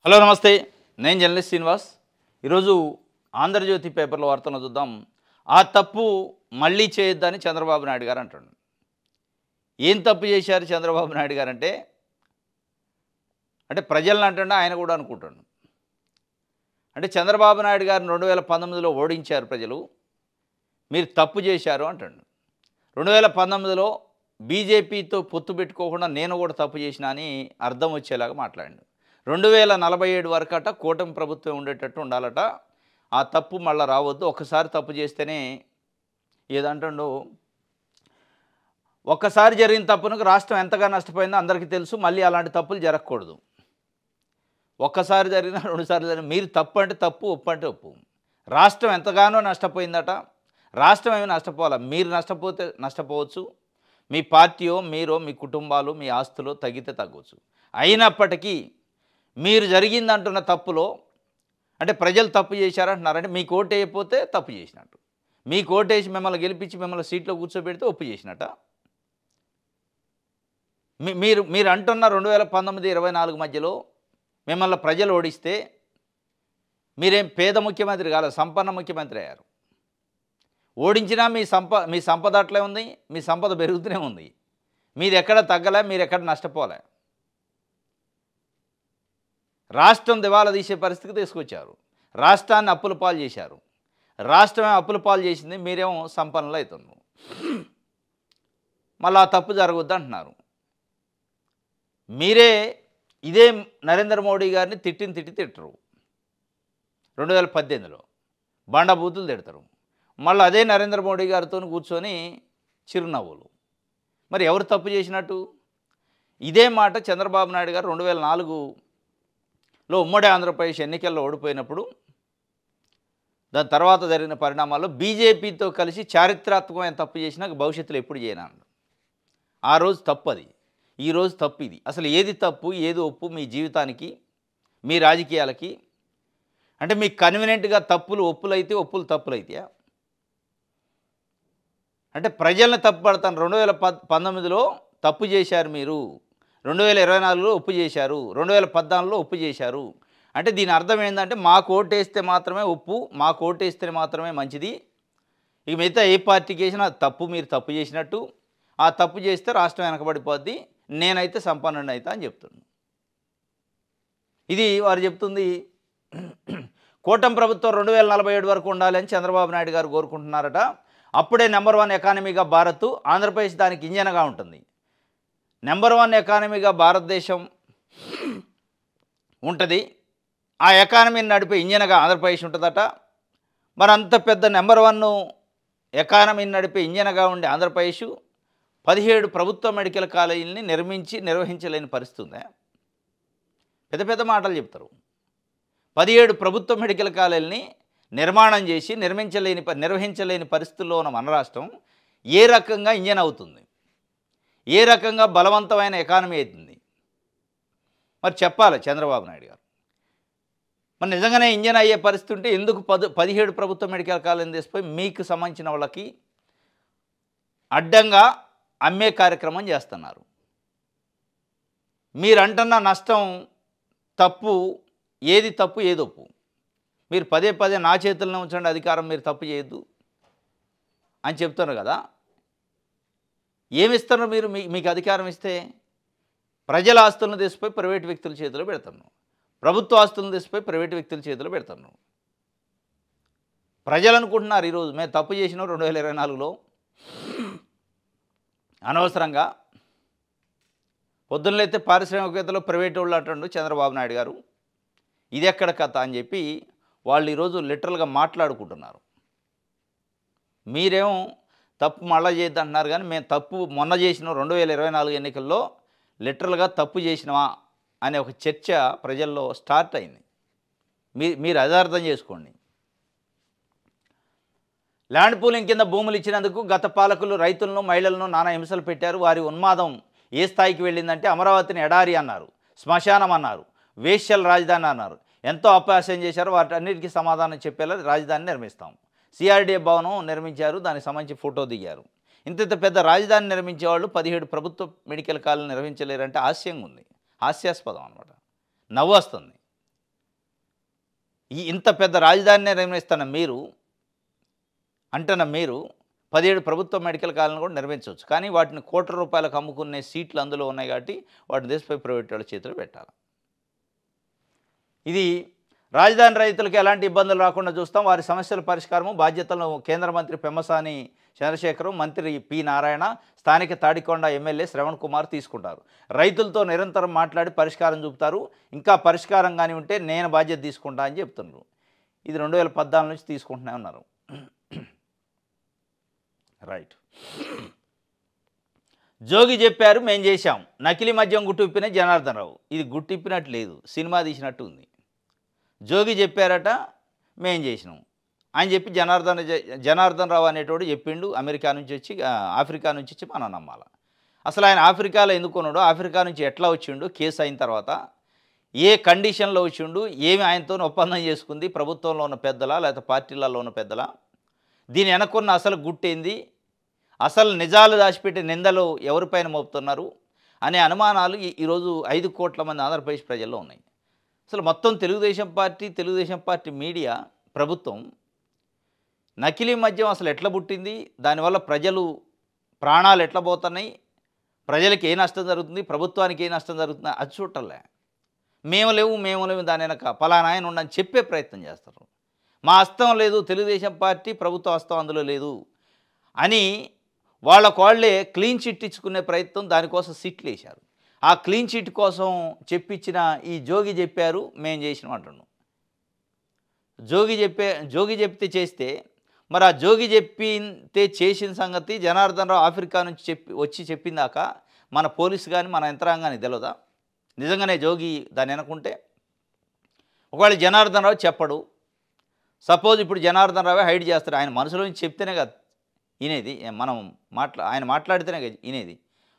Hello నమస్తే, నేను journalist Srinivas. ఈరోజు ఆంధ్రజ్యోతి పేపర్లో వార్తలను చూద్దాం. ఆ తప్పు మళ్ళీ చేయొద్దని చంద్రబాబు నాయుడు గారు అంటాడు. ఏం తప్పు చేశారు చంద్రబాబు నాయుడు గారు అంటే ప్రజలను అంటుండే, ఆయన కూడా అనుకుంటాడు. అంటే చంద్రబాబు నాయుడు గారిని 2019లో ఓడించారు ప్రజలు, మీరు తప్పు చేశారు అంటాడు. 2019లో బీజేపీతో పొత్తు పెట్టుకోకుండా నేను కూడా తప్పు చేసినా అని అర్థం వచ్చేలాగా మాట్లాడాడు. 2047 వరకట కూటమి ప్రభుత్వం ఉండేటట్టు ఉండాలట, ఆ తప్పు మళ్ళీ రావద్దు, ఒక్కసారి తప్పు చేస్తేనే ఏదంటుండో, ఒక్కసారి జరిగిన తప్పునకు రాష్ట్రం ఎంతగా నష్టపోయిందో అందరికీ తెలుసు, మళ్ళీ అలాంటి తప్పులు జరగకూడదు. ఒక్కసారి జరిగినా రెండుసార్లు జరిగిన మీరు తప్పు అంటే తప్పు, ఒప్పు అంటే ఒప్పు. రాష్ట్రం ఎంతగానో నష్టపోయిందట, రాష్ట్రం ఏమి నష్టపోవాలా, మీరు నష్టపోతే నష్టపోవచ్చు, మీ పార్టీయో మీరో మీ కుటుంబాలు మీ ఆస్తులో తగ్గితే తగ్గవచ్చు. అయినప్పటికీ మీరు జరిగిందంటున్న తప్పులో అంటే ప్రజలు తప్పు చేశారంటున్నారంటే మీకు ఓటు వేయకపోతే తప్పు చేసినట్టు, మీకు ఓటేసి మిమ్మల్ని గెలిపించి మిమ్మల్ని సీట్లో కూర్చోబెడితే ఒప్పు చేసినట్ట. మీరు మీరు అంటున్న 2019-24 మధ్యలో మిమ్మల్ని ప్రజలు ఓడిస్తే మీరేం పేద ముఖ్యమంత్రి కాదు, సంపన్న ముఖ్యమంత్రి అయ్యారు. ఓడించినా మీ సంపద అట్లే ఉంది, మీ సంపద పెరుగుతూనే ఉంది, మీది ఎక్కడ తగ్గలే, మీరు ఎక్కడ నష్టపోలే. రాష్ట్రం దివాలా తీసే పరిస్థితికి తీసుకొచ్చారు, రాష్ట్రాన్ని అప్పుల పాలు చేశారు, రాష్ట్రమే అప్పుల పాలు చేసింది, మీరేమో సంపన్నులు అవుతున్నారు. మళ్ళీ ఆ తప్పు జరగొద్దు అంటున్నారు. మీరే ఇదే నరేంద్ర మోడీ గారిని తిట్టరు 2018లో, బండబూతులు తిడతారు. మళ్ళీ అదే నరేంద్ర మోడీ గారితో కూర్చొని చిరునవ్వులు. మరి ఎవరు తప్పు చేసినట్టు? ఇదే మాట చంద్రబాబు నాయుడు గారు 2004లో ఉమ్మడి ఆంధ్రప్రదేశ్ ఎన్నికల్లో ఓడిపోయినప్పుడు, దాని తర్వాత జరిగిన పరిణామాల్లో బీజేపీతో కలిసి చారిత్రాత్మకమైన తప్పు చేసినా భవిష్యత్తులో ఎప్పుడు చేయను. ఆ రోజు తప్పు అది, ఈరోజు తప్పు ఇది. అసలు ఏది తప్పు ఏది ఒప్పు మీ జీవితానికి మీ రాజకీయాలకి? అంటే మీకు కన్వీనియంట్గా తప్పులు ఒప్పులైతే, ఒప్పులు తప్పులైతాయా? అంటే ప్రజల్ని తప్పు పడతాను. 2019లో తప్పు చేశారు మీరు, 2024లో ఒప్పు చేశారు, 2014లో ఒప్పు చేశారు. అంటే దీని అర్థం ఏంటంటే మాకు ఓటేస్తే మాత్రమే ఒప్పు, మాకు ఓటేస్తే మాత్రమే మంచిది, ఇక మిగతా ఏ పార్టీకి వేసినా తప్పు, మీరు తప్పు చేసినట్టు, ఆ తప్పు చేస్తే రాష్ట్రం వెనకబడిపోద్ది, నేనైతే సంపన్నుడిని అవుతా అని చెప్తున్నాను. ఇది వారు చెప్తుంది. కూటమి ప్రభుత్వం 2047 వరకు ఉండాలి అని చంద్రబాబు నాయుడు గారు కోరుకుంటున్నారట. అప్పుడే నెంబర్ 1 ఎకానమీగా భారత్, ఆంధ్రప్రదేశ్ దానికి ఇంజన్గా ఉంటుంది. నెంబర్ 1 ఎకానమీగా భారతదేశం ఉంటుంది, ఆ ఎకానమీని నడిపే ఇంజన్గా ఆంధ్రప్రదేశ్ ఉంటుందట. మరి అంత పెద్ద నెంబర్ 1 ఎకానమీని నడిపే ఇంజన్గా ఉండే ఆంధ్రప్రదేశ్ 17 ప్రభుత్వ మెడికల్ కాలేజీలని నిర్వహించలేని పరిస్థితి ఉందా? పెద్ద పెద్ద మాటలు చెప్తారు. 17 ప్రభుత్వ మెడికల్ కాలేజీలని నిర్మాణం చేసి నిర్వహించలేని పరిస్థితుల్లో ఉన్న మన రాష్ట్రం ఏ రకంగా ఇంజన్ అవుతుంది, ఏ రకంగా బలవంతమైన ఎకానమీ అవుతుంది? మరి చెప్పాలి చంద్రబాబు నాయుడు గారు. మరి నిజంగానే ఇంజన్ అయ్యే పరిస్థితి ఉంటే ఎందుకు 17 ప్రభుత్వ మెడికల్ కాలేజీని తీసుకుపోయి మీకు సంబంధించిన వాళ్ళకి అడ్డంగా అమ్మే కార్యక్రమం చేస్తున్నారు? మీరు అంటున్న నష్టం తప్పు, ఏది తప్పు ఏది ఒప్పు? మీరు పదే పదే నా చేతుల్లో ఉంచండి అధికారం, మీరు తప్పు చేయొద్దు అని చెప్తున్నారు కదా. ఏమిస్తున్నారు మీరు? మీకు అధికారం ఇస్తే ప్రజల ఆస్తులను తీసిపోయి ప్రైవేటు వ్యక్తుల చేతిలో పెడుతున్నాను, ప్రభుత్వ ఆస్తులను తీసిపోయి ప్రైవేటు వ్యక్తుల చేతిలో పెడుతున్నాను. ప్రజలు అనుకుంటున్నారు ఈరోజు మేము తప్పు చేసినాం 2024లో, అనవసరంగా పొద్దున్నైతే పారిశ్రామికవేత్తలు ప్రైవేటు వాళ్ళు అంటుండు చంద్రబాబు నాయుడు గారు, ఇది ఎక్కడ కథ అని చెప్పి వాళ్ళు ఈరోజు లిటరల్గా మాట్లాడుకుంటున్నారు. మీరేమో తప్పు మళ్ళా చేయొద్దు అంటున్నారు, కానీ మేము తప్పు మొన్న చేసినాం 2024 ఎన్నికల్లో లిటరల్గా తప్పు చేసినావా అనే ఒక చర్చ ప్రజల్లో స్టార్ట్ అయింది. మీరు అది అర్థం చేసుకోండి. ల్యాండ్ పూలింగ్ కింద భూములు ఇచ్చినందుకు గత పాలకులు రైతులను మహిళలను నానా హింసలు పెట్టారు. వారి ఉన్మాదం ఏ స్థాయికి వెళ్ళిందంటే అమరావతిని ఎడారి అన్నారు, శ్మశానం అన్నారు, వేశ్యల రాజధాని అన్నారు, ఎంతో అపహాస్యం చేశారు. వాటన్నిటికీ సమాధానం చెప్పేలా రాజధాని నిర్మిస్తాం, సిఆర్డీఏ భవనం నిర్మించారు, దానికి సంబంధించి ఫోటో దిగారు. ఇంత పెద్ద రాజధాని నిర్మించేవాళ్ళు 17 ప్రభుత్వ మెడికల్ కాలేజీలు నిర్వహించలేరంటే హాస్యంగా ఉంది, హాస్యాస్పదం అనమాట, నవ్వు వస్తుంది. ఇంత పెద్ద రాజధానినే నిర్మిస్తున్న మీరు అంటున్న మీరు 17 ప్రభుత్వ మెడికల్ కాలేజీలను కూడా నిర్మించవచ్చు. కానీ వాటిని కోట్ల రూపాయలకు అమ్ముకునే సీట్లు అందులో ఉన్నాయి కాబట్టి వాటిని దేశపై ప్రైవేట్ వాళ్ళ చేతిలో పెట్టాలి. ఇది రాజధాని రైతులకు ఎలాంటి ఇబ్బందులు రాకుండా చూస్తాం. వారి సమస్యల పరిష్కారము బాధ్యతలను కేంద్ర మంత్రి పెమ్మసాని చంద్రశేఖర్, మంత్రి పి నారాయణ, స్థానిక తాడికొండ ఎమ్మెల్యే శ్రవణ్ కుమార్ తీసుకుంటారు. రైతులతో నిరంతరం మాట్లాడి పరిష్కారం చూపుతారు. ఇంకా పరిష్కారం కానీ ఉంటే నేను బాధ్యత తీసుకుంటా అని చెప్తున్నారు. ఇది 2014 నుంచి తీసుకుంటూనే ఉన్నారు. రైట్. జోగి చెప్పారు మేం చేశాం, నకిలీ మద్యం గుట్టిప్పిన జనార్దన్ రావు. ఇది గుట్టిప్పినట్టు లేదు, సినిమా తీసినట్టు ఉంది. జోగి చెప్పారట మేం చేసినాం అని చెప్పి జనార్దన్ రావు అనేటోడు చెప్పిండు. అమెరికా నుంచి వచ్చి ఆఫ్రికా నుంచి వచ్చి మనం నమ్మాలి. అసలు ఆయన ఆఫ్రికాలో ఎందుకు ఉన్నాడో, ఆఫ్రికా నుంచి ఎట్లా వచ్చిండు, కేసు అయిన తర్వాత ఏ కండిషన్లో వచ్చిండు, ఏమి ఆయనతో ఒప్పందం చేసుకుంది ప్రభుత్వంలో ఉన్న పెద్దలా లేకపోతే పార్టీలలో ఉన్న పెద్దలా, దీని వెనకున్న అసలు గుట్టేంది, అసలు నిజాలు దాచిపెట్టి నిందలు ఎవరిపైన మోపుతున్నారు అనే అనుమానాలు ఈరోజు 5 కోట్ల మంది ఆంధ్రప్రదేశ్ ప్రజల్లో ఉన్నాయి. అసలు మొత్తం తెలుగుదేశం పార్టీ మీడియా, ప్రభుత్వం నకిలీ మద్యం అసలు ఎట్లా పుట్టింది, దానివల్ల ప్రజలు ప్రాణాలు ఎట్లా పోతున్నాయి, ప్రజలకు ఏ నష్టం జరుగుతుంది, ప్రభుత్వానికి ఏ నష్టం జరుగుతుంది అది చూడలే. మేము లేవు దాని వెనక పలానా ఆయన ఉండని చెప్పే ప్రయత్నం చేస్తారు. మా హస్తం లేదు, తెలుగుదేశం పార్టీ ప్రభుత్వ హస్తం అందులో లేదు అని వాళ్ళే క్లీన్ చిట్ ఇచ్చుకునే ప్రయత్నం, దానికోసం సిట్లు వేశారు. ఆ క్లీన్ చిట్ కోసం చెప్పించిన ఈ జోగి చెప్పారు మేము చేసినాం అంటున్నాం. జోగి చెప్తే చేస్తే మరి ఆ జోగి చెప్తే చేసిన సంగతి జనార్దన్ రావు ఆఫ్రికా నుంచి వచ్చి చెప్పిందాక మన పోలీసు కానీ మన యంత్రాంగానికి తెలియదా? నిజంగానే జోగి దాన్ని అనుకుంటే ఒకవేళ జనార్దన్ రావు చెప్పడు, సపోజ్ ఇప్పుడు జనార్దన్ రావే హైడ్ చేస్తారు, ఆయన మనసులో నుంచి చెప్తేనే కదా వినేది, మనం ఆయన మాట్లాడితేనే కదా వినేది.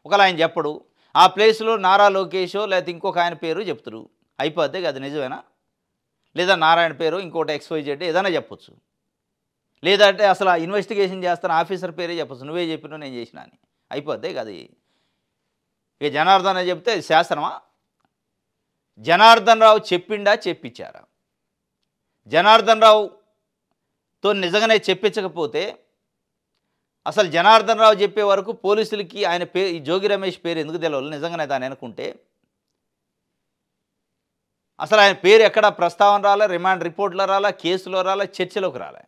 ఒకవేళ ఆయన చెప్పడు, ఆ ప్లేస్లో నారా లోకేషో లేకపోతే ఇంకొక ఆయన పేరు చెప్తారు, అయిపోద్ది అది నిజమేనా? లేదా నారాయణ పేరు ఇంకోటి XYZ ఏదైనా చెప్పొచ్చు. లేదంటే అసలు ఇన్వెస్టిగేషన్ చేస్తాను ఆఫీసర్ పేరే చెప్పచ్చు, నువ్వే చెప్పినా నేను చేసినా అని అయిపోద్ది కదా. ఇక జనార్దన్ చెప్తే శాసనమా? జనార్దన్ రావు చెప్పిండా చెప్పించారా? జనార్దన్ రావుతో నిజంగానే చెప్పించకపోతే అసలు జనార్దన్ రావు చెప్పే వరకు పోలీసులకి ఆయన పేరు ఈ జోగి రమేష్ పేరు ఎందుకు తెలియాలి? నిజంగానే దాన్ని అనుకుంటే అసలు ఆయన పేరు ఎక్కడ ప్రస్తావన రాలే, రిమాండ్ రిపోర్ట్లో రాలే, కేసులో రాలే, చర్చలోకి రాలే.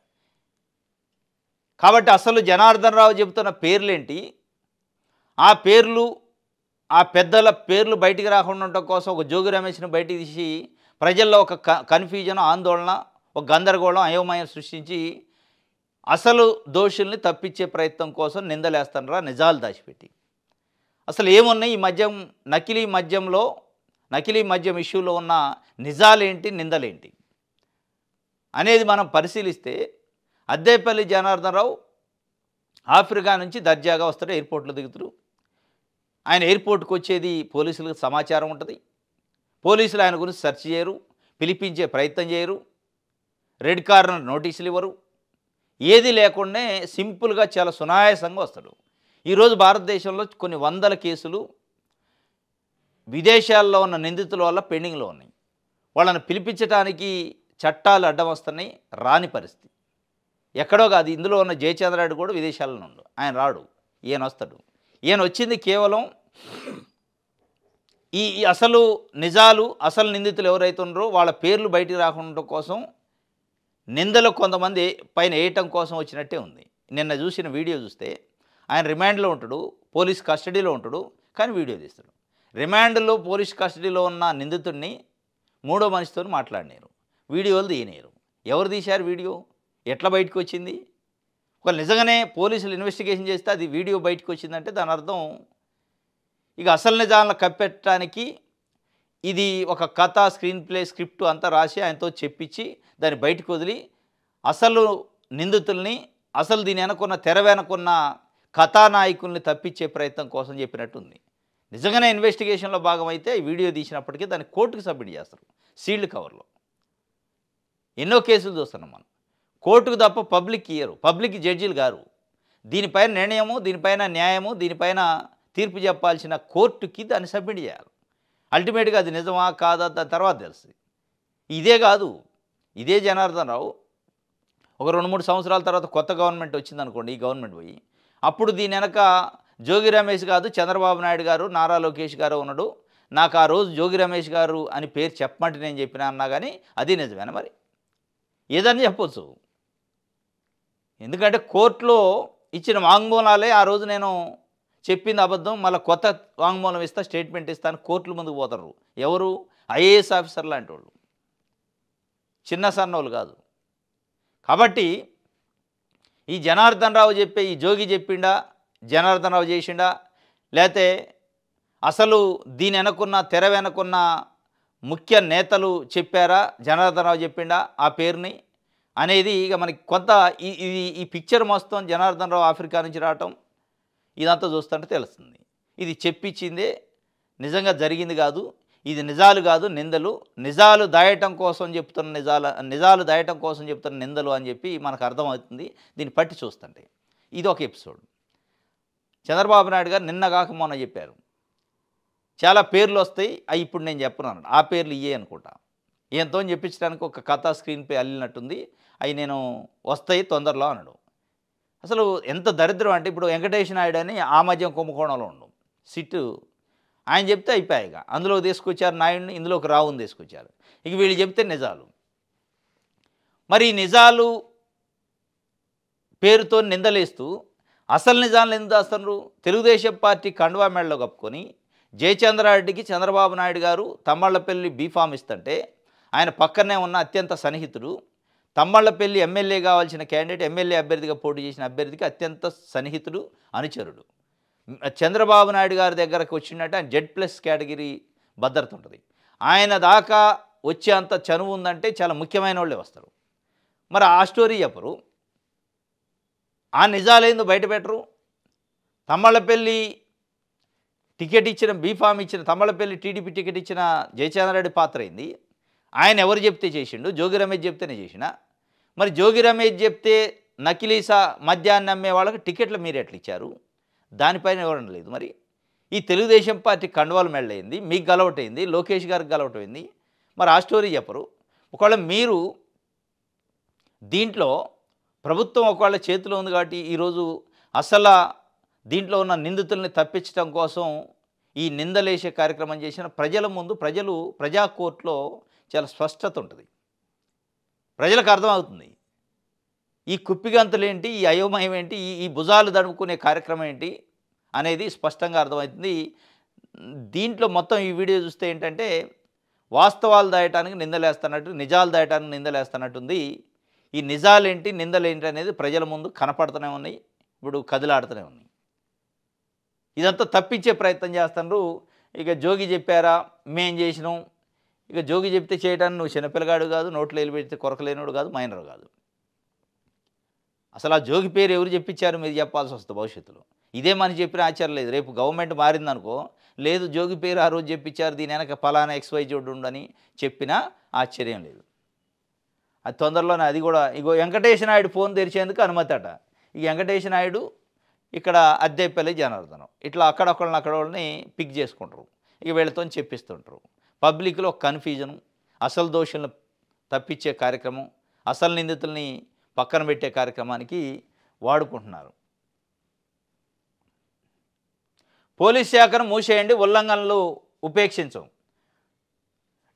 కాబట్టి అసలు జనార్దన్ రావు చెబుతున్న పేర్లేంటి, ఆ పేర్లు ఆ పెద్దల పేర్లు బయటికి రాకుండా ఉండటం కోసం ఒక జోగి రమేష్ని బయటికి తీసి ప్రజల్లో ఒక కన్ఫ్యూజన్, ఆందోళన, ఒక గందరగోళం, అయోమయం సృష్టించి అసలు దోషుల్ని తప్పించే ప్రయత్నం కోసం నిందలేస్తానరా నిజాలు దాచిపెట్టి. అసలు ఏమున్నాయి ఈ మద్యం, నకిలీ మద్యం ఇష్యూలో ఉన్న నిజాలేంటి, నిందలేంటి అనేది మనం పరిశీలిస్తే అద్దేపల్లి జనార్దన్ రావు ఆఫ్రికా నుంచి దర్జాగా వస్తాడు, ఎయిర్పోర్ట్లో దిగుతారు. ఆయన ఎయిర్పోర్ట్కి వచ్చేది పోలీసులకు సమాచారం ఉంటుంది, పోలీసులు ఆయన గురించి సెర్చ్ చేయరు, పిలిపించే ప్రయత్నం చేయరు, రెడ్ కార్నర్ నోటీసులు ఇవ్వరు, ఏది లేకుండా సింపుల్గా చాలా సునాయాసంగా వస్తాడు. ఈరోజు భారతదేశంలో కొన్ని వందల కేసులు విదేశాల్లో ఉన్న నిందితుల వల్ల పెండింగ్లో ఉన్నాయి. వాళ్ళని పిలిపించడానికి చట్టాలు అడ్డం వస్తున్నాయి, రాని పరిస్థితి. ఎక్కడో కాదు, ఇందులో ఉన్న జయచంద్రారెడ్డి కూడా విదేశాల్లో ఉండు, ఆయన రాడు, ఈయన వస్తాడు. ఈయన వచ్చింది కేవలం ఈ అసలు నిజాలు, అసలు నిందితులు ఎవరైతే ఉన్నారో వాళ్ళ పేర్లు బయటికి రాకుండా కోసం, నిందలు కొంతమంది పైన వేయటం కోసం వచ్చినట్టే ఉంది. నిన్న చూసిన వీడియో చూస్తే ఆయన రిమాండ్లో ఉంటాడు, పోలీస్ కస్టడీలో ఉంటాడు, కానీ వీడియో తీస్తాడు. రిమాండ్లో పోలీస్ కస్టడీలో ఉన్న నిందితుడిని మూడో మనిషితో మాట్లాడినారు, వీడియోలు తీయలేరు. ఎవరు తీశారు వీడియో, ఎట్లా బయటకు వచ్చింది? ఒక నిజంగానే పోలీసులు ఇన్వెస్టిగేషన్ చేస్తే అది వీడియో బయటకు వచ్చిందంటే దాని అర్థం ఇక అసలు నిజాలను కప్పెట్టడానికి ఇది ఒక కథ, స్క్రీన్ ప్లే, స్క్రిప్ట్ అంతా రాసి ఆయనతో చెప్పించి దాన్ని బయటకు వదిలి అసలు నిందితుల్ని, అసలు దీని వెనకున్న తెర వెనకున్న కథానాయకుల్ని తప్పించే ప్రయత్నం కోసం చెప్పినట్టుంది. నిజంగానే ఇన్వెస్టిగేషన్లో భాగమైతే ఈ వీడియో తీసినప్పటికీ దాన్ని కోర్టుకు సబ్మిట్ చేస్తారు సీల్డ్ కవర్లో. ఎన్నో కేసులు చూస్తున్నాం మనం. కోర్టుకు తప్ప పబ్లిక్ ఇయ్యరు, పబ్లిక్ జడ్జీలు గారు. దీనిపైన నిర్ణయము, దీనిపైన న్యాయము, దీనిపైన తీర్పు చెప్పాల్సిన కోర్టుకి దాన్ని సబ్మిట్ చేయాలి. అల్టిమేట్గా అది నిజమా కాదా దాని తర్వాత తెలుస్తుంది. ఇదే కాదు, ఇదే జనార్దన్ రావు ఒక 2-3 సంవత్సరాల తర్వాత కొత్త గవర్నమెంట్ వచ్చిందనుకోండి, ఈ గవర్నమెంట్ పోయి, అప్పుడు దీని వెనక జోగి రమేష్ కాదు చంద్రబాబు నాయుడు గారు, నారా లోకేష్ గారు ఉన్నాడు, నాకు ఆ రోజు జోగి రమేష్ గారు అని పేరు చెప్పమంటే నేను చెప్పినా అన్నా కానీ అది నిజమేనా? మరి ఏదని చెప్పొచ్చు. ఎందుకంటే కోర్టులో ఇచ్చిన వాంగ్మూలాలే ఆ రోజు నేను చెప్పింది అబద్ధం, మళ్ళీ కొత్త వాంగ్మూలం ఇస్తా, స్టేట్మెంట్ ఇస్తాను, కోర్టుల ముందుకు పోతారు. ఎవరు? ఐఏఎస్ ఆఫీసర్ లాంటి వాళ్ళు, చిన్న సన్నోళ్ళు కాదు. కాబట్టి ఈ జనార్దన్ రావు చెప్పే, ఈ జోగి చెప్పిండా, జనార్దన్ రావు చేసిండా, లేతే అసలు దీని వెనకున్న, తెర వెనకున్న ముఖ్య నేతలు చెప్పారా, జనార్దన్ రావు చెప్పిండా ఆ పేరుని అనేది ఇక మనకి కొంత ఈ పిక్చర్ మొత్తం జనార్దన్ రావు ఆఫ్రికా నుంచి రావటం ఇదంతా చూస్తుంటే తెలుస్తుంది. ఇది చెప్పించిందే, నిజంగా జరిగింది కాదు, ఇది నిజాలు కాదు, నిందలు, నిజాలు దాయటం కోసం చెప్తున్న నిజాలు దాయటం కోసం చెప్తున్న నిందలు అని చెప్పి మనకు అర్థమవుతుంది దీన్ని పట్టి చూస్తుంటే. ఇది ఒక ఎపిసోడ్. చంద్రబాబు నాయుడు గారు నిన్న కాక మొన్న చెప్పారు, చాలా పేర్లు వస్తాయి, అవి ఇప్పుడు నేను చెప్పను. ఆ పేర్లు ఇయ్యే అనుకుంటా, ఈయనతో చెప్పించడానికి ఒక కథ స్క్రీన్ పే అల్లినట్టుంది, అవి నేను వస్తాయి తొందరలో అన్నాడు. అసలు ఎంత దరిద్రం అంటే, ఇప్పుడు వెంకటేష్ నాయుడు అని ఆ మధ్య కుంభకోణంలో ఉండు సిట్టు, ఆయన చెప్తే అయిపోయాయిగా, అందులో తీసుకొచ్చారు నాయుడిని, ఇందులోకి రావుని తీసుకొచ్చారు. ఇక వీళ్ళు చెప్తే నిజాలు. మరి ఈ నిజాలు పేరుతో నిందలేస్తూ అసలు నిజాలను ఎందుకు దాస్తున్నారు? తెలుగుదేశం పార్టీ కండువా మెడలో కప్పుకొని జయచంద్రారెడ్డికి చంద్రబాబు నాయుడు గారు తమ్మళ్లపల్లి బీఫామ్ ఇస్తుంటే, ఆయన పక్కనే ఉన్న అత్యంత సన్నిహితుడు, తమ్మళ్లపల్లి ఎమ్మెల్యే కావాల్సిన క్యాండిడేట్, ఎమ్మెల్యే అభ్యర్థిగా పోటీ చేసిన అభ్యర్థికి అత్యంత సన్నిహితుడు, అనుచరుడు, చంద్రబాబు నాయుడు గారి దగ్గరకు వచ్చినట్టు ఆయన Z+ కేటగిరీ భద్రత ఉంటుంది. ఆయన దాకా వచ్చే అంత చనువు ఉందంటే చాలా ముఖ్యమైన వాళ్ళే వస్తారు. మరి ఆ స్టోరీ చెప్పరు, ఆ నిజాలేందో బయట పెట్టరు. తమ్మళ్లపల్లి టికెట్ ఇచ్చిన, బీఫామ్ ఇచ్చిన, తమ్మళ్లపల్లి టీడీపీ టికెట్ ఇచ్చిన జయచంద్రారెడ్డి పాత్ర అయింది. ఆయన ఎవరు చెప్తే చేసిండు? జోగి రమేష్ చెప్తేనే చేసిన. మరి జోగి రమేష్ చెప్తే నకిలీసా మద్యాన్ని అమ్మే వాళ్ళకి టికెట్లు మీరు ఎట్లా ఇచ్చారు? దానిపైన ఎవరన్నా లేదు. మరి ఈ తెలుగుదేశం పార్టీ కండువాలు మెళ్ళయింది, మీకు గలవటైంది, లోకేష్ గారికి గలవటైంది, మరి ఆ స్టోరీ చెప్పరు. ఒకవేళ మీరు దీంట్లో ప్రభుత్వం ఒకవేళ చేతిలో ఉంది కాబట్టి ఈరోజు అసలు దీంట్లో ఉన్న నిందితుల్ని తప్పించడం కోసం ఈ నిందలేసే కార్యక్రమం చేసిన ప్రజల ముందు, ప్రజా కోర్టులో చాలా స్పష్టత ఉంటుంది, ప్రజలకు అర్థమవుతుంది. ఈ కుప్పిగంతులేంటి, ఈ అయోమయం ఏంటి, ఈ భుజాలు దడుపుకునే కార్యక్రమం ఏంటి అనేది స్పష్టంగా అర్థమవుతుంది. దీంట్లో మొత్తం ఈ వీడియో చూస్తే ఏంటంటే, వాస్తవాలు దాయటానికి నిందలేస్తున్నట్టు, నిజాలు దాయటానికి నిందలేస్తున్నట్టుంది. ఈ నిజాలేంటి, నిందలేంటి అనేది ప్రజల ముందు కనపడుతూనే ఉన్నాయి, ఇప్పుడు కదిలాడుతూనే ఉన్నాయి. ఇదంతా తప్పించే ప్రయత్నం చేస్తున్నారు. ఇక జోగి చెప్పారా, మేం చేసినాం, ఇక జోగి చెప్తే చేయడానికి నువ్వు చిన్నపిల్లగాడు కాదు, నోట్లో వేలు పెడితే కొరకలేనోడు కాదు, మైనర్ కాదు. అసలు ఆ జోగి పేరు ఎవరు చెప్పించారు మీరు చెప్పాల్సి వస్తుంది భవిష్యత్తులో. ఇదే మనిషి చెప్పిన ఆశ్చర్యం లేదు. రేపు గవర్నమెంట్ మారిందనుకో, లేదు జోగి పేరు ఆ రోజు చెప్పించారు, దీని వెనక ఫలానా XYZ ఉండని చెప్పినా ఆశ్చర్యం లేదు. అది తొందరలోనే అది కూడా. ఇగో వెంకటేష్ నాయుడు ఫోన్ తెరిచేందుకు అనుమతి అట. ఈ వెంకటేష్ నాయుడు ఇక్కడ అద్దెపల్లి జనార్దనం, ఇట్లా అక్కడొక్కళ్ళని పిక్ చేసుకుంటారు, ఇక వీళ్ళతో చెప్పిస్తుంటారు. పబ్లిక్లో ఒక కన్ఫ్యూజను, అసలు దోషులను తప్పించే కార్యక్రమం, అసలు నిందితుల్ని పక్కన పెట్టే కార్యక్రమానికి వాడుకుంటున్నారు. పోలీస్ శాఖను మూసేయండి, ఉల్లంఘనలు ఉపేక్షించం.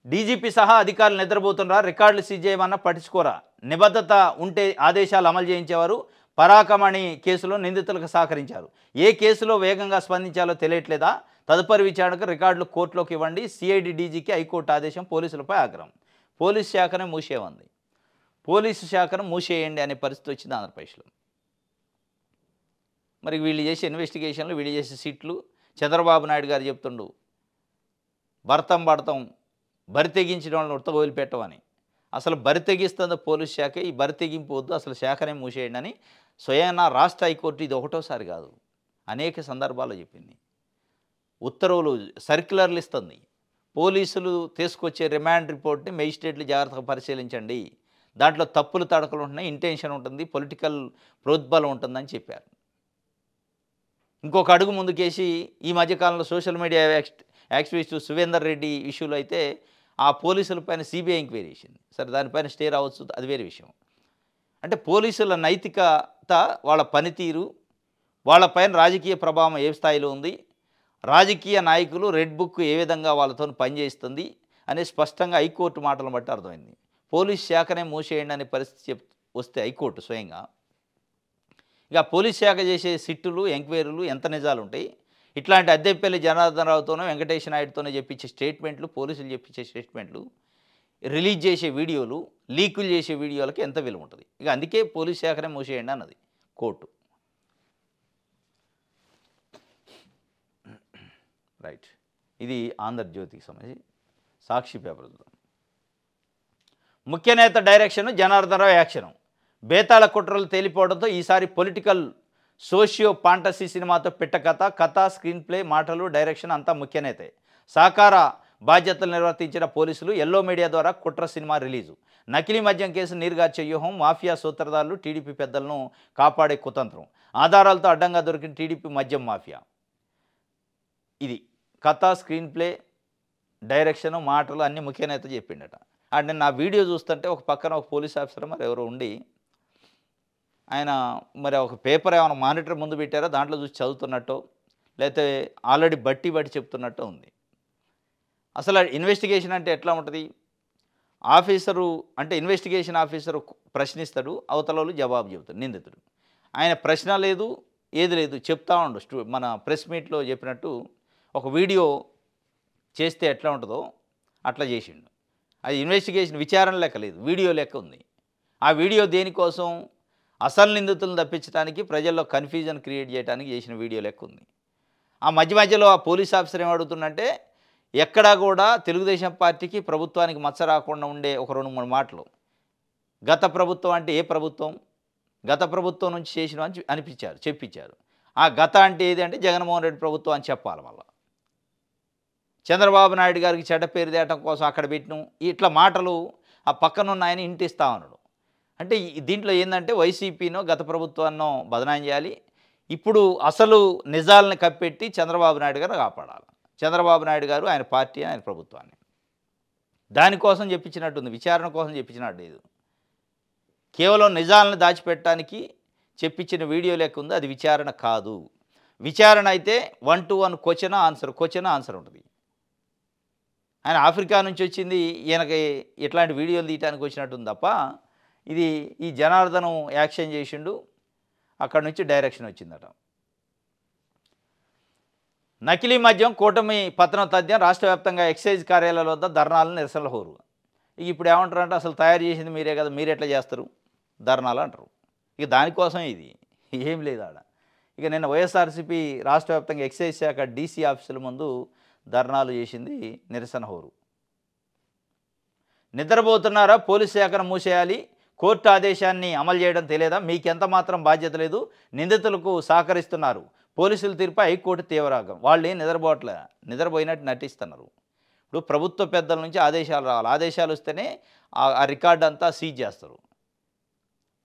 డీజీపీ సహా అధికారులు నిద్రపోతున్నారు, రికార్డులు సీజ్ చేయమన్నా పట్టించుకోరా, నిబద్ధత ఉంటే ఆదేశాలు అమలు చేయించేవారు. పరాకమణి కేసులో నిందితులకు సహకరించారు. ఏ కేసులో వేగంగా స్పందించాలో తెలియట్లేదా? తదుపరి విచారణకు రికార్డులు కోర్టులోకి ఇవ్వండి. సిఐడి డీజీకి హైకోర్టు ఆదేశం, పోలీసులపై ఆగ్రహం. పోలీసు శాఖను మూసేయండి, పోలీసు శాఖను మూసేయండి అనే పరిస్థితి వచ్చింది ఆంధ్రప్రదేశ్లో. మరి వీళ్ళు చేసే ఇన్వెస్టిగేషన్లు, వీళ్ళు చేసే సీట్లు, చంద్రబాబు నాయుడు గారు చెప్తుండు భర్తం బరి తెగించిన వాళ్ళని ఉడత వదిలిపెట్టమని. అసలు బరి తెగిస్తుంది పోలీసు శాఖ, ఈ బరి తెగింపు వద్దు, అసలు శాఖనే మూసేయండి అని స్వయానా రాష్ట్ర హైకోర్టు ఇది ఒకటోసారి కాదు, అనేక సందర్భాల్లో చెప్పింది. ఉత్తర్వులు, సర్క్యులర్లు ఇస్తుంది. పోలీసులు తీసుకొచ్చే రిమాండ్ రిపోర్ట్ని మెజిస్ట్రేట్లు జాగ్రత్తగా పరిశీలించండి, దాంట్లో తప్పులు తడకలు ఉంటున్నాయి, ఇంటెన్షన్ ఉంటుంది, పొలిటికల్ ప్రోద్బలం ఉంటుందని చెప్పారు. ఇంకొక అడుగు ముందుకేసి ఈ మధ్యకాలంలో సోషల్ మీడియా యాక్టివిస్ట్ సువేందర్ రెడ్డి ఇష్యూలో అయితే ఆ పోలీసులపైన సిబిఐ ఎంక్వైరీ చేసింది. సరే దానిపైన స్టే రావచ్చు, అది వేరే విషయం. అంటే పోలీసుల నైతికత, వాళ్ళ పనితీరు, వాళ్ళపైన రాజకీయ ప్రభావం ఏ స్థాయిలో ఉంది, రాజకీయ నాయకులు రెడ్ బుక్ ఏ విధంగా వాళ్ళతో పనిచేస్తుంది అనేది స్పష్టంగా హైకోర్టు మాటలను బట్టి అర్థమైంది. పోలీస్ శాఖనే మూసేయండి అనే పరిస్థితి వస్తే హైకోర్టు స్వయంగా, ఇక పోలీస్ శాఖ చేసే సిట్టులు, ఎంక్వైరీలు ఎంత నిజాలు ఉంటాయి, ఇట్లాంటి అద్దెపల్లి జనార్దన్ రావుతోనో వెంకటేష్ నాయుడుతోనో చెప్పించే స్టేట్మెంట్లు, పోలీసులు చెప్పించే స్టేట్మెంట్లు, రిలీజ్ చేసే వీడియోలు, లీకులు చేసే వీడియోలకి ఎంత విలువ ఉంటుంది. ఇక అందుకే పోలీస్ శాఖనే మూసేయండి అన్నది కోర్టు. రైట్, ఇది ఆంధ్రజ్యోతికి సంబంధించి. సాక్షి పేపర్ చూద్దాం. ముఖ్య నేత డైరెక్షన్, జనార్దన్ రావు యాక్షను. బేతాళ కుట్రలు తేలిపోవడంతో ఈసారి పొలిటికల్ సోషియో ఫాంటసీ సినిమాతో కథ, స్క్రీన్ ప్లే, మాటలు, డైరెక్షన్ అంతా ముఖ్య నేతే. సహకార బాధ్యతలు నిర్వర్తించిన పోలీసులు ఎల్లో మీడియా ద్వారా కుట్ర సినిమా రిలీజు. నకిలీ మద్యం కేసు నీరుగార్చే వ్యూహం, మాఫియా సూత్రధారులు, టీడీపీ పెద్దలను కాపాడే కుతంత్రం, ఆధారాలతో అడ్డంగా దొరికిన టీడీపీ మద్యం మాఫియా. ఇది కథ, స్క్రీన్ ప్లే, డైరెక్షను, మాటలు అన్నీ ముఖ్య నేత చెప్పిండట. అండ్ నేను నా వీడియో చూస్తుంటే ఒక పక్కన ఒక పోలీస్ ఆఫీసర్ మరి ఎవరో ఉండి, ఆయన మరి ఒక పేపర్ ఏమైనా మానిటర్ ముందు పెట్టారో దాంట్లో చూసి చదువుతున్నట్టు, లేకపోతే ఆల్రెడీ బట్టి చెప్తున్నట్టు ఉంది. అసలు ఇన్వెస్టిగేషన్ అంటే ఎట్లా ఉంటుంది? ఆఫీసరు అంటే ఇన్వెస్టిగేషన్ ఆఫీసరు ప్రశ్నిస్తాడు, అవతలలో జవాబు చెబుతాడు నిందితుడు. ఆయన ప్రశ్న లేదు, ఏది లేదు, చెప్తా ఉండు. మన ప్రెస్ మీట్లో చెప్పినట్టు ఒక వీడియో చేస్తే ఎట్లా ఉంటుందో అట్లా చేసిండు. అది ఇన్వెస్టిగేషన్ విచారణ లెక్క లేదు, వీడియో లెక్క ఉంది. ఆ వీడియో దేనికోసం? అసలు నిందితులను తప్పించడానికి, ప్రజల్లో కన్ఫ్యూజన్ క్రియేట్ చేయడానికి చేసిన వీడియో లెక్క ఉంది. ఆ మధ్యలో ఆ పోలీస్ ఆఫీసర్ ఏమడుగుతుందంటే, ఎక్కడా కూడా తెలుగుదేశం పార్టీకి, ప్రభుత్వానికి మచ్చ రాకుండా ఉండే ఒక 2-3 మాటలు. గత ప్రభుత్వం అంటే ఏ ప్రభుత్వం? గత ప్రభుత్వం నుంచి చేసిన అని చెప్పించారు. ఆ గత అంటే ఏది అంటే జగన్మోహన్ రెడ్డి ప్రభుత్వం అని చెప్పాలి. మళ్ళీ చంద్రబాబు నాయుడు గారికి చెడ్డ పేరు తేయటం కోసం అక్కడ పెట్టినాం, ఇట్లా మాటలు ఆ పక్కనున్న ఆయన ఇంటిస్తా ఉన్నాడు. అంటే దీంట్లో ఏంటంటే వైసీపీనో గత ప్రభుత్వాన్నో బదనాయం చేయాలి, ఇప్పుడు అసలు నిజాలను కప్పెట్టి చంద్రబాబు నాయుడు గారు కాపాడాలి. చంద్రబాబు నాయుడు గారు, ఆయన పార్టీ, ఆయన ప్రభుత్వాన్ని దానికోసం చెప్పించినట్టుంది, విచారణ కోసం చెప్పించినట్టు లేదు. కేవలం నిజాలను దాచిపెట్టడానికి చెప్పించిన వీడియో లెక్క ఉంది, అది విచారణ కాదు. విచారణ అయితే 1 to 1 క్వశ్చన్ ఆన్సర్ ఉంటుంది. ఆయన ఆఫ్రికా నుంచి వచ్చింది, ఈయనకి ఇట్లాంటి వీడియోలు తీయడానికి వచ్చినట్టుంది తప్ప, ఇది ఈ జనార్దనం యాక్షన్ చేసిండు, అక్కడ నుంచి డైరెక్షన్ వచ్చిందట. నకిలీ మద్యం కూటమి పతనం తథ్యం, రాష్ట్ర వ్యాప్తంగా ఎక్సైజ్ కార్యాలయాల వద్ద ధర్నాలను, నిరసనల హోరు. ఇక ఇప్పుడు ఏమంటారంటే, అసలు తయారు చేసింది మీరే కదా, మీరు ఎట్లా చేస్తారు ధర్నాలు అంటారు. ఇక దానికోసం ఇది ఏం లేదు ఆడ. ఇక నిన్న వైఎస్ఆర్సీపీ రాష్ట్ర వ్యాప్తంగా ఎక్సైజ్ శాఖ డీసీ ఆఫీసుల ముందు ధర్నాలు చేసింది, నిరసన హోరు. నిద్రపోతున్నారా? పోలీస్ శాఖను మూసేయాలి, కోర్టు ఆదేశాన్ని అమలు చేయడం తెలియదా? మీకెంత మాత్రం బాధ్యత లేదు, నిందితులకు సహకరిస్తున్నారు, పోలీసుల తీర్పు హైకోర్టు తీవ్రరాగం. వాళ్ళు ఏం నిద్రపోయినట్టు నటిస్తున్నారు. ఇప్పుడు ప్రభుత్వ పెద్దల నుంచి ఆదేశాలు రావాలి, ఆదేశాలు వస్తేనే ఆ రికార్డు అంతా సీజ్ చేస్తారు.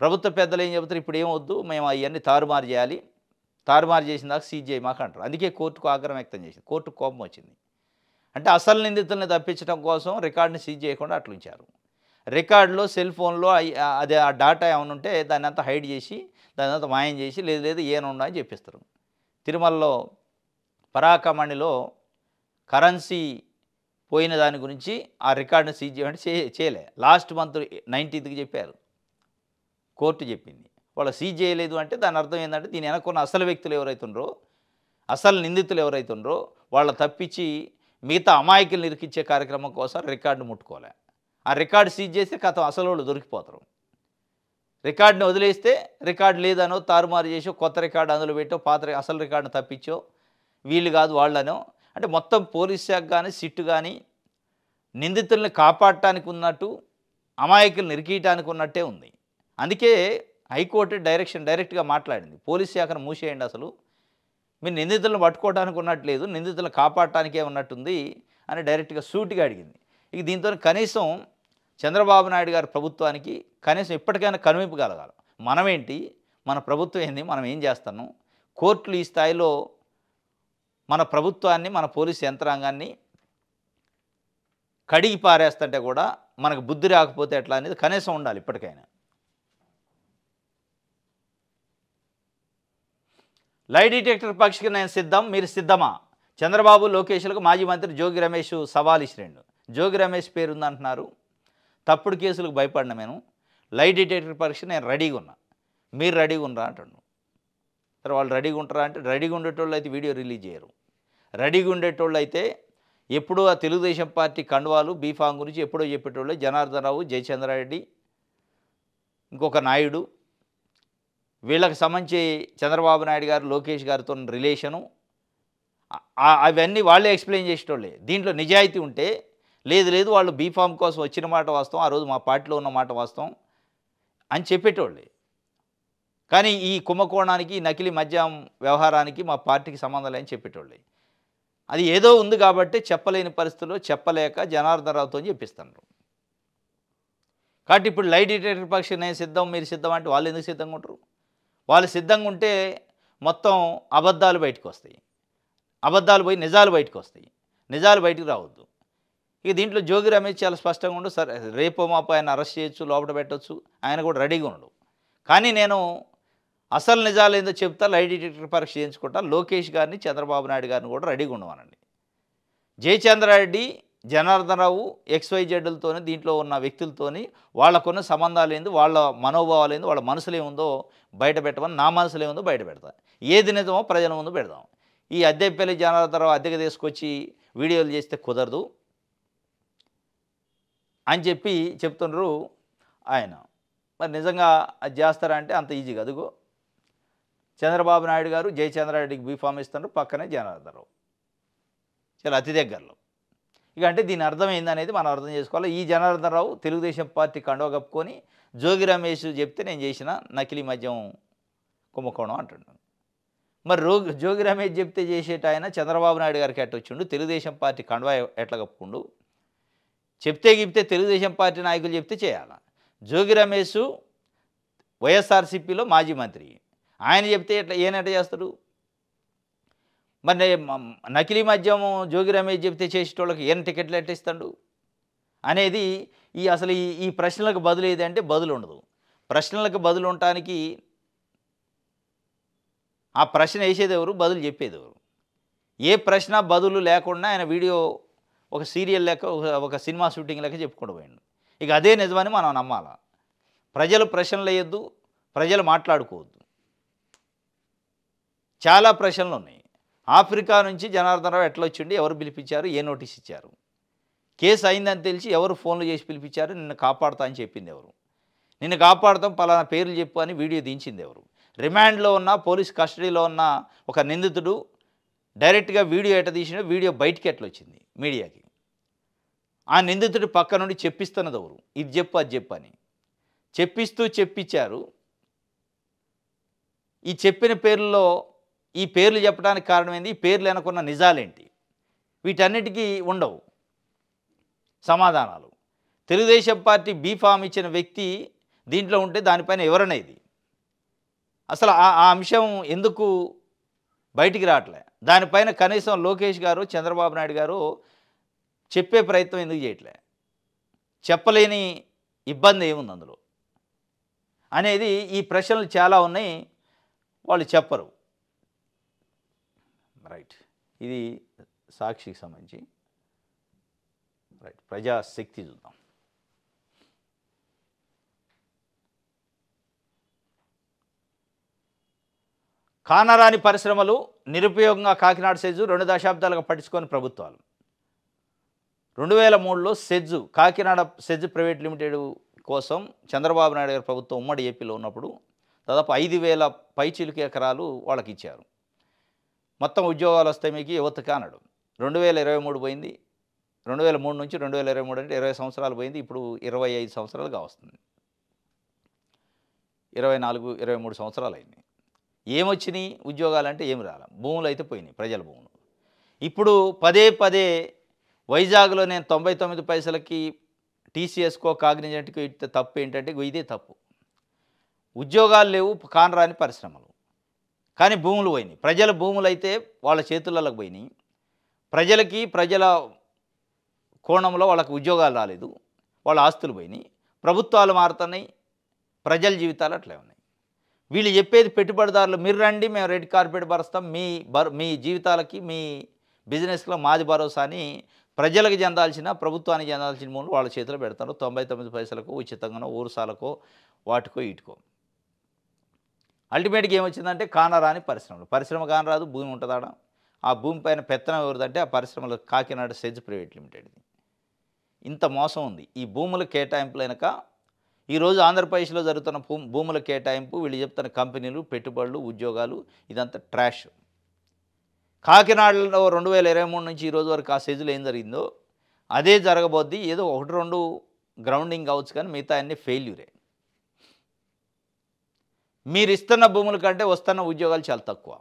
ప్రభుత్వ పెద్దలు ఏం చెబుతారు, ఇప్పుడు ఏమొద్దు, మేము అవన్నీ తారుమారు చేయాలి, తారుమారు చేసిన దాకా సీజ్ చేయమాక అంటారు. అందుకే కోర్టుకు ఆగ్రహం వ్యక్తం చేసింది, కోర్టుకు కోపం వచ్చింది. అంటే అసలు నిందితుల్ని తప్పించడం కోసం రికార్డుని సీజ్ చేయకుండా అట్లుంచారు. రికార్డులో, సెల్ ఫోన్లో అదే ఆ డాటా ఏమైనా ఉంటే దాన్ని అంతా హైడ్ చేసి, దాని అంతా మాయం చేసి, లేదు ఏనుండా అని చెప్పిస్తారు. తిరుమలలో పరాకమణిలో కరెన్సీ పోయిన దాని గురించి ఆ రికార్డుని సీజ్ చేయమంటే చేయలే. లాస్ట్ మంత్ 19th చెప్పారు, కోర్టు చెప్పింది. వాళ్ళు సీజ్ చేయలేదు అంటే దాని అర్థం ఏంటంటే, దీని వెనకున్న అసలు వ్యక్తులు ఎవరైతుండ్రో, అసలు నిందితులు ఎవరైతుండ్రో వాళ్ళ తప్పించి మిగతా అమాయకులు ఇరికిచ్చే కార్యక్రమం కోసం రికార్డును ముట్టుకోలే. ఆ రికార్డు సీజ్ చేస్తే కథ అసలు వాళ్ళు దొరికిపోతారు. రికార్డుని వదిలేస్తే రికార్డు లేదనో, తారుమారు చేసో, కొత్త రికార్డు అందులో పెట్టో, అసలు రికార్డును తప్పించో, వీళ్ళు కాదు వాళ్ళనో, అంటే మొత్తం పోలీస్ శాఖ కానీ, సిట్టు కానీ నిందితుల్ని కాపాడటానికి ఉన్నట్టు, అమాయకులను ఇరికియటానికి ఉన్నట్టే ఉంది. అందుకే హైకోర్టు డైరెక్ట్గా మాట్లాడింది, పోలీస్ శాఖను మూసేయండి, అసలు మీరు నిందితులను పట్టుకోవడానికి ఉన్నట్లేదు, నిందితులను కాపాడటానికే ఉన్నట్టుంది అని డైరెక్ట్గా సూటిగా అడిగింది. ఇక దీంతో కనీసం చంద్రబాబు నాయుడు గారి ప్రభుత్వానికి కనీసం ఇప్పటికైనా కనువింపు కలగాలి. మనమేంటి, మన ప్రభుత్వం ఏంది, మనం ఏం చేస్తున్నాం, కోర్టులు ఈ స్థాయిలో మన ప్రభుత్వాన్ని, మన పోలీసు యంత్రాంగాన్ని కడిగి పారేస్తుంటే కూడా మనకు బుద్ధి రాకపోతే ఎట్లా అనేది కనీసం ఉండాలి ఇప్పటికైనా. లై డిటెక్టర్ పరీక్షకి నేను సిద్ధం, మీరు సిద్ధమా? చంద్రబాబు లోకేష్లకు మాజీ మంత్రి జోగి రమేష్ సవాల్ ఇచ్చిరండు. జోగి రమేష్ పేరు ఉందంటున్నారు. తప్పుడు కేసులకు భయపడిన నేను లై డిటెక్టర్ పరీక్ష నేను రెడీగా ఉన్నా, మీరు రెడీగా ఉన్నారా అంటుండు. సరే వాళ్ళు రెడీగా ఉంటారా అంటే రెడీగా ఉండేటోళ్ళు అయితే వీడియో రిలీజ్ చేయరు. రెడీగా ఉండేటోళ్ళు అయితే ఎప్పుడో ఆ తెలుగుదేశం పార్టీ కండువాలు బీఫామ్ గురించి ఎప్పుడో చెప్పేటోళ్ళు జనార్దన్ రావు, జయచంద్రారెడ్డి, ఇంకొక నాయుడు, వీళ్ళకి సంబంధించి చంద్రబాబు నాయుడు గారు లోకేష్ గారితో రిలేషను అవన్నీ వాళ్ళే ఎక్స్ప్లెయిన్ చేసేటోళ్ళే. దీంట్లో నిజాయితీ ఉంటే లేదు వాళ్ళు బీఫామ్ కోసం వచ్చిన మాట వాస్తవం, ఆ రోజు మా పార్టీలో ఉన్న మాట వాస్తవం అని చెప్పేటోళ్ళే. కానీ ఈ కుంభకోణానికి నకిలీ మద్యం వ్యవహారానికి మా పార్టీకి సంబంధం లేని చెప్పేటోళ్ళే. అది ఏదో ఉంది కాబట్టి చెప్పలేని పరిస్థితుల్లో చెప్పలేక జనార్దన్ రావుతో చెప్పిస్తున్నారు. కాబట్టి ఇప్పుడు లై డిటెక్టర్ పరీక్ష నేను సిద్ధం, మీరు సిద్ధం అంటే వాళ్ళు ఎందుకు సిద్ధంగా ఉంటారు? వాళ్ళు సిద్ధంగా ఉంటే మొత్తం అబద్ధాలు బయటకు వస్తాయి, అబద్ధాలు పోయి నిజాలు బయటకు వస్తాయి, నిజాలు బయటకు రావద్దు. ఇక దీంట్లో జోగి రమేష్ చాలా స్పష్టంగా ఉండు, సరే రేపో మాపో ఆయన అరెస్ట్ చేయొచ్చు, లోపల పెట్టవచ్చు, ఆయన కూడా రెడీగా ఉండు. కానీ నేను అసలు నిజాలు ఏందో చెప్తా, లై డిటెక్టర్ పరీక్ష చేయించుకుంటా, లోకేష్ గారిని చంద్రబాబు నాయుడు గారిని కూడా రెడీగా ఉండమనండి. జయచంద్రారెడ్డి, జనార్దన్ రావు, XYZలతోని దీంట్లో ఉన్న వ్యక్తులతోని వాళ్ళకున్న సంబంధాలు ఏంది, వాళ్ళ మనోభావాలు ఏంది, వాళ్ళ మనసులో ఏముందో బయట పెట్టమని, నా మనసులో ఏముందో బయట పెడతా. ఏది నిజమో ప్రజల ముందు పెడదాం. ఈ అద్దెపల్లి జనార్దన్ రావు అద్దెకి తీసుకొచ్చి వీడియోలు చేస్తే కుదరదు అని చెప్పి చెప్తున్నారు ఆయన. మరి నిజంగా అది చేస్తారా అంటే అంత ఈజీ అదుగో చంద్రబాబు నాయుడు గారు జయచంద్రారెడ్డికి బీఫామ్ ఇస్తున్నారు, పక్కనే జనార్దన్ రావు, చాలా అతి దగ్గరలో. ఇక అంటే దీని అర్థం ఏందనేది మనం అర్థం చేసుకోవాలి. ఈ జనార్దన్ రావు తెలుగుదేశం పార్టీ కండువా కప్పుకొని జోగి రమేష్ చెప్తే నేను చేసిన నకిలీ మద్యం కుంభకోణం అంటున్నాను. మరి జోగి రమేష్ చెప్తే చేసేట ఆయన చంద్రబాబు నాయుడు గారికి ఎట్టొచ్చిండు, తెలుగుదేశం పార్టీ కండువా ఎట్లా కప్పుకుండు? చెప్తే గిప్తే తెలుగుదేశం పార్టీ నాయకులు చెప్తే చేయాలి. జోగి రమేష్ వైఎస్ఆర్సీపీలో మాజీ మంత్రి, ఆయన చెప్తే ఎట్లా ఏనెట్ట చేస్తాడు? మరి నకిలీ మద్యం జోగి రమేష్ చెప్తే చేసేటోళ్ళకి ఏం టికెట్లు ఎట్టిస్తాడు అనేది అసలు ఈ ప్రశ్నలకు బదులు ఏదంటే బదులు ఉండదు. ప్రశ్నలకు బదులు ఉండటానికి ఆ ప్రశ్న వేసేది ఎవరు, బదులు చెప్పేది ఎవరు? ఏ ప్రశ్న బదులు లేకుండా ఆయన వీడియో ఒక సీరియల్ లెక్క, ఒక సినిమా షూటింగ్ లెక్క చెప్పుకుంటూ పోయిండు. ఇక అదే నిజమని మనం నమ్మాలా. ప్రజలు ప్రశ్నలు వేయొద్దు, ప్రజలు మాట్లాడుకోవద్దు. చాలా ప్రశ్నలు ఉన్నాయి. ఆఫ్రికా నుంచి జనార్దన్ రావు ఎట్లా వచ్చిండి, ఎవరు పిలిపించారు, ఏ నోటీస్ ఇచ్చారు, కేసు అయిందని తెలిసి ఎవరు ఫోన్లు చేసి పిలిపించారు, నిన్ను కాపాడుతా అని చెప్పింది ఎవరు, నిన్ను కాపాడుతాం పలానా పేర్లు చెప్పు అని వీడియో దించింది ఎవరు, రిమాండ్లో ఉన్న పోలీస్ కస్టడీలో ఉన్న ఒక నిందితుడు డైరెక్ట్గా వీడియో ఎట్ట తీసినా వీడియో బయటికి ఎట్లా వచ్చింది మీడియాకి, ఆ నిందితుడి పక్క నుండి చెప్పిస్తున్నది ఎవరు, ఇది చెప్పు అది చెప్పు అని చెప్పిస్తూ చెప్పించారు. ఈ చెప్పిన పేర్లలో ఈ పేర్లు చెప్పడానికి కారణమైంది, ఈ పేర్లు వెనకున్న నిజాలేంటి, వీటన్నిటికీ ఉండవు సమాధానాలు. తెలుగుదేశం పార్టీ బీఫామ్ ఇచ్చిన వ్యక్తి దీంట్లో ఉంటే దానిపైన ఎవరనేది అసలు ఆ అంశం ఎందుకు బయటికి రావట్లే, దానిపైన కనీసం లోకేష్ గారు చంద్రబాబు నాయుడు గారు చెప్పే ప్రయత్నం ఎందుకు చేయట్లే, చెప్పలేని ఇబ్బంది ఏముంది అందులో అనేది ఈ ప్రశ్నలు చాలా ఉన్నాయి, వాళ్ళు చెప్పరు. రైట్, ఇది సాక్షికి సంబంధించి. రైట్, ప్రజాశక్తి చూద్దాం. కానరాని పరిశ్రమలు నిరుపయోగంగా కాకినాడ సెజ్జు 2 దశాబ్దాలుగా పట్టించుకొని ప్రభుత్వాలు. 2003లో SEZ Kakinada SEZ private limited కోసం చంద్రబాబు నాయుడు గారి ప్రభుత్వం ఉమ్మడి ఏపీలో ఉన్నప్పుడు దాదాపు 5,000 పైచిలుకు ఎకరాలు వాళ్ళకి ఇచ్చారు. మొత్తం ఉద్యోగాలు వస్తాయి మీకు యువతకి అన్నాడు. 2023 పోయింది, 2003 నుంచి 2023 అంటే 20 సంవత్సరాలు పోయింది, ఇప్పుడు 25 సంవత్సరాలుగా వస్తుంది, 24, 23 సంవత్సరాలు అయింది. ఏమొచ్చినాయి ఉద్యోగాలంటే ఏమి రాలే, భూములు అయితే పోయినాయి, ప్రజల భూములు. ఇప్పుడు పదే వైజాగ్లో నేను 99 పైసలకి టీసీఎస్కో కాగ్నిజెంట్కో ఇస్తే తప్పు ఏంటంటే ఇదే తప్పు. ఉద్యోగాలు లేవు, కానరాని పరిశ్రమలు, కానీ భూములు పోయినాయి. ప్రజల భూములు అయితే వాళ్ళ చేతులలోకి పోయినాయి. ప్రజల కోణంలో వాళ్ళకు ఉద్యోగాలు రాలేదు, వాళ్ళ ఆస్తులు పోయినాయి, ప్రభుత్వాలు మారుతున్నాయి, ప్రజల జీవితాలు అట్లే ఉన్నాయి. వీళ్ళు చెప్పేది పెట్టుబడిదారులు మీరు రండి, మేము రెడ్ కార్పెట్ పరుస్తాం, మీ జీవితాలకి మీ బిజినెస్లో మాది భరోసా అని ప్రజలకు చెందాల్సిన ప్రభుత్వానికి చెందాల్సిన మూలు వాళ్ళ చేతిలో పెడతారు. 99 పైసలకు ఉచితంగానో ఊరుసాలకో వాటికో ఇటుకో. అల్టిమేట్గా ఏమొచ్చిందంటే కానరాని పరిశ్రమ కానరాదు, భూమి ఉంటుందాడ. ఆ భూమి పైన పెత్తనం ఎవరిదంటే ఆ పరిశ్రమలో కాకినాడ సెజ్ ప్రైవేట్ లిమిటెడ్ది. ఇంత మోసం ఉంది. ఈ భూముల కేటాయింపులు వెనక ఈరోజు ఆంధ్రప్రదేశ్లో జరుగుతున్న భూముల కేటాయింపు, వీళ్ళు చెప్తున్న కంపెనీలు, పెట్టుబడులు, ఉద్యోగాలు ఇదంతా ట్రాష్. కాకినాడలో 2023 నుంచి ఈరోజు వరకు ఆ సెజ్లో ఏం జరిగిందో అదే జరగబోద్ది. ఏదో 1-2 గ్రౌండింగ్ అవచ్చు కానీ మిగతా అన్నీ ఫెయిల్యూరే. మీరు ఇస్తున్న భూముల కంటే వస్తున్న ఉద్యోగాలు చాలా తక్కువ.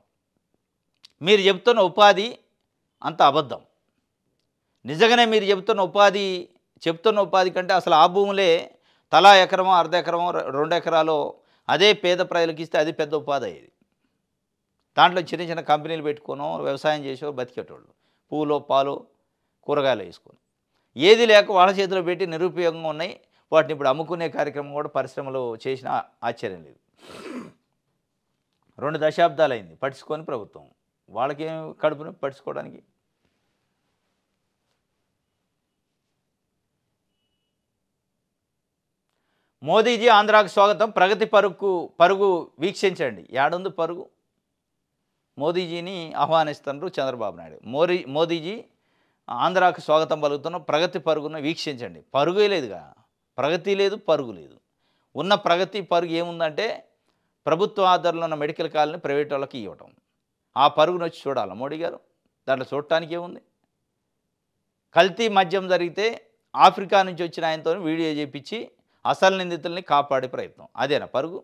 మీరు చెప్తున్న ఉపాధి అంత అబద్ధం. నిజంగానే మీరు చెప్తున్న ఉపాధి కంటే అసలు ఆ భూములే తలా ఎకరమో, అర్ధ ఎకరమో, 2 ఎకరాలో అదే పేద ప్రజలకు ఇస్తే అది పెద్ద ఉపాధి అయ్యేది. దాంట్లో చిన్న చిన్న కంపెనీలు పెట్టుకోనో వ్యవసాయం చేసో బతికేటోళ్ళు, పూలో పాలో కూరగాయలు వేసుకొని. ఏది లేక వాళ్ళ చేతిలో పెట్టి నిరుపయోగంగా ఉన్నాయి. వాటిని ఇప్పుడు అమ్ముకునే కార్యక్రమం కూడా పరిశ్రమలో చేసిన ఆశ్చర్యం లేదు. 2 దశాబ్దాలు అయింది పట్టించుకొని ప్రభుత్వం. వాళ్ళకేం కడుపుని పట్టించుకోవడానికి. మోదీజీ ఆంధ్రాకు స్వాగతం, ప్రగతి పరుగు వీక్షించండి. ఏడుంది పరుగు? మోదీజీని ఆహ్వానిస్తున్నారు చంద్రబాబు నాయుడు. మోదీజీ ఆంధ్రాకు స్వాగతం పలుకుతున్న ప్రగతి పరుగును వీక్షించండి. పరుగే లేదుగా, ప్రగతి లేదు, పరుగు లేదు. ఉన్న ప్రగతి పరుగు ఏముందంటే ప్రభుత్వ ఆధారంలో ఉన్న మెడికల్ కాలేజీని ప్రైవేట్ వాళ్ళకి ఇవ్వటం. ఆ పరుగును వచ్చి చూడాలి మోడీ గారు. దాంట్లో చూడటానికి ఏముంది? కల్తీ మద్యం జరిగితే ఆఫ్రికా నుంచి వచ్చిన ఆయనతో వీడియో చేపించి అసలు నిందితుల్ని కాపాడే ప్రయత్నం. అదేనా పరుగు?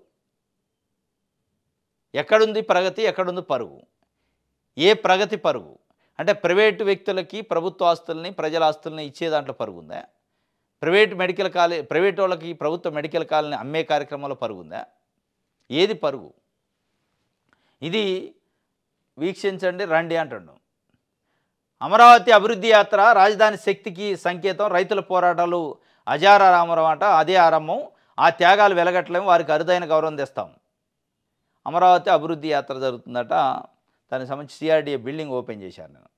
ఎక్కడుంది ప్రగతి, ఎక్కడుంది పరుగు? ఏ ప్రగతి పరుగు? అంటే ప్రైవేటు వ్యక్తులకి ప్రభుత్వ ఆస్తుల్ని, ప్రజల ఆస్తుల్ని ఇచ్చే దాంట్లో పరుగుందా? ప్రైవేట్ వాళ్ళకి ప్రభుత్వ మెడికల్ కాలేజీని అమ్మే కార్యక్రమంలో పరుగుందా? ఏది పరుగు? ఇది వీక్షించండి రండి అంటుండు. అమరావతి అభివృద్ధి యాత్ర రాజధాని శక్తికి సంకేతం, రైతుల పోరాటాలు అజారామరం అంట. అదే ఆరంభం, ఆ త్యాగాలు వెలగట్లేము, వారికి అరుదైన గౌరవం తెస్తాం. అమరావతి అభివృద్ధి యాత్ర జరుగుతుందట. దానికి సంబంధించి సిఆర్డీఏ బిల్డింగ్ ఓపెన్ చేశాను నేను.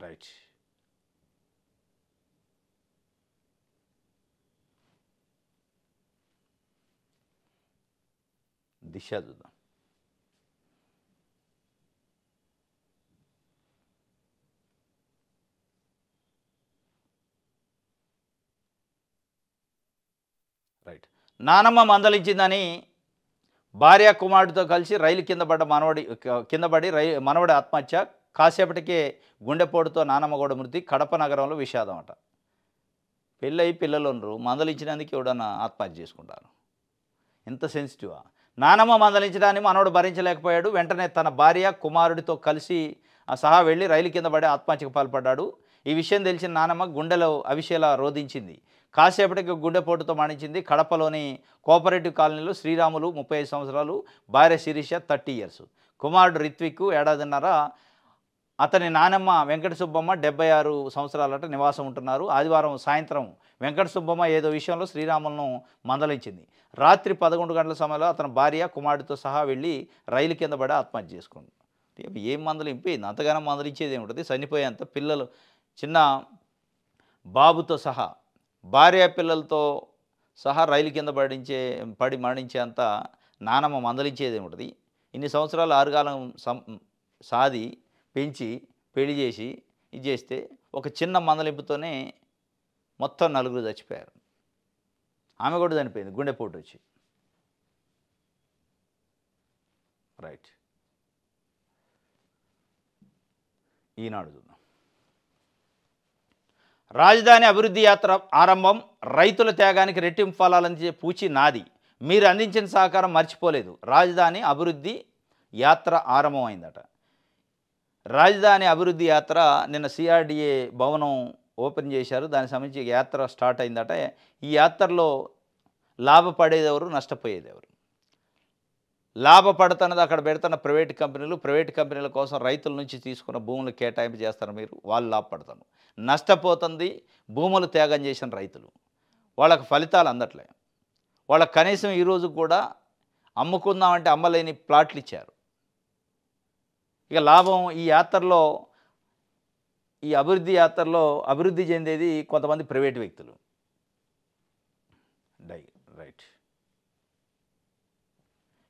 రైట్. దిశ చూద్దాం. రైట్. నానమ్మ మందలించిందని భార్య కుమారుడితో కలిసి రైలు కింద పడి మనవడి ఆత్మహత్య. కాసేపటికే గుండెపోటుతో నానమ్మ కూడా మృతి. కడప నగరంలో విషాదం అట. పెళ్ళయి పిల్లలు ఉన్నారు, మందలించినందుకు ఎవడన్నా ఆత్మహత్య చేసుకుంటారు. ఎంత సెన్సిటివా? నానమ్మ మందలించడాన్ని మనవడు భరించలేకపోయాడు. వెంటనే తన భార్య కుమారుడితో కలిసి సహా వెళ్ళి రైలు కింద పడి ఆత్మహత్యకు పాల్పడ్డాడు. ఈ విషయం తెలిసిన నానమ్మ గుండెలో అవిషేలా రోధించింది. కాసేపటికి గుండెపోటుతో మరణించింది. కడపలోని కోఆపరేటివ్ కాలనీలో శ్రీరాములు 35 సంవత్సరాలు, భార్య శిరీష 30 ఇయర్స్, కుమారుడు రిత్విక్ 1.5 ఏడాదిన్నర. అతని నానమ్మ వెంకట సుబ్బమ్మ 76 సంవత్సరాలట నివాసం ఉంటున్నారు. ఆదివారం సాయంత్రం వెంకట సుబ్బమ్మ ఏదో విషయంలో శ్రీరాములను మందలించింది. రాత్రి 11 గంటల సమయంలో అతని భార్య కుమారుడితో సహా వెళ్ళి రైలు కింద పడి ఆత్మహత్య చేసుకుంది. ఏం మందలింపింది? అంతగానో మందలించేది ఏమిటది? చనిపోయేంత పిల్లలు, చిన్న బాబుతో సహా, భార్య పిల్లలతో సహా రైలు కింద పడి మరణించేంత నానమ్మ మందలించేది ఏమిటది? ఇన్ని సంవత్సరాలు ఆరుగాలం సాది పెంచి పెళ్లి చేసి ఇది చేస్తే ఒక చిన్న మందలింపుతోనే మొత్తం 4 చచ్చిపోయారు. ఆమె కూడా చనిపోయింది గుండెపోటు వచ్చి. రైట్. ఈనాడు చూద్దాం. రాజధాని అభివృద్ధి యాత్ర ఆరంభం, రైతుల త్యాగానికి రెట్టింపు ఫలాలందించే పూచి నాది, మీరు అందించిన సహకారం మర్చిపోలేదు. రాజధాని అభివృద్ధి యాత్ర ఆరంభమైందట. రాజధాని అభివృద్ధి యాత్ర నిన్న సిఆర్డీఏ భవనం ఓపెన్ చేశారు. దానికి సంబంధించి యాత్ర స్టార్ట్ అయిందట. ఈ యాత్రలో లాభపడేది ఎవరు, నష్టపోయేది ఎవరు? లాభపడుతున్నది అక్కడ పెడుతున్న ప్రైవేట్ కంపెనీల కోసం రైతుల నుంచి తీసుకున్న భూములు కేటాయింపు చేస్తారు మీరు, వాళ్ళు లాభపడతారు. నష్టపోతుంది భూములు త్యాగం చేసిన రైతులు, వాళ్ళకి ఫలితాలు అందట్లే. వాళ్ళకి కనీసం ఈరోజు కూడా అమ్ముకుందామంటే అమ్మలేని ప్లాట్లు ఇచ్చారు. ఇక లాభం ఈ యాత్రలో, ఈ అభివృద్ధి యాత్రలో అభివృద్ధి చెందేది కొంతమంది ప్రైవేటు వ్యక్తులు. రైట్.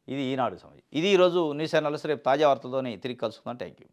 ఇది ఈనాడు సమయం. ఇది ఈరోజు న్యూస్ అనాలిసిస్. రేపు తాజా వార్తలతోని తిరిగి కలుసుకుందాం. Thank you.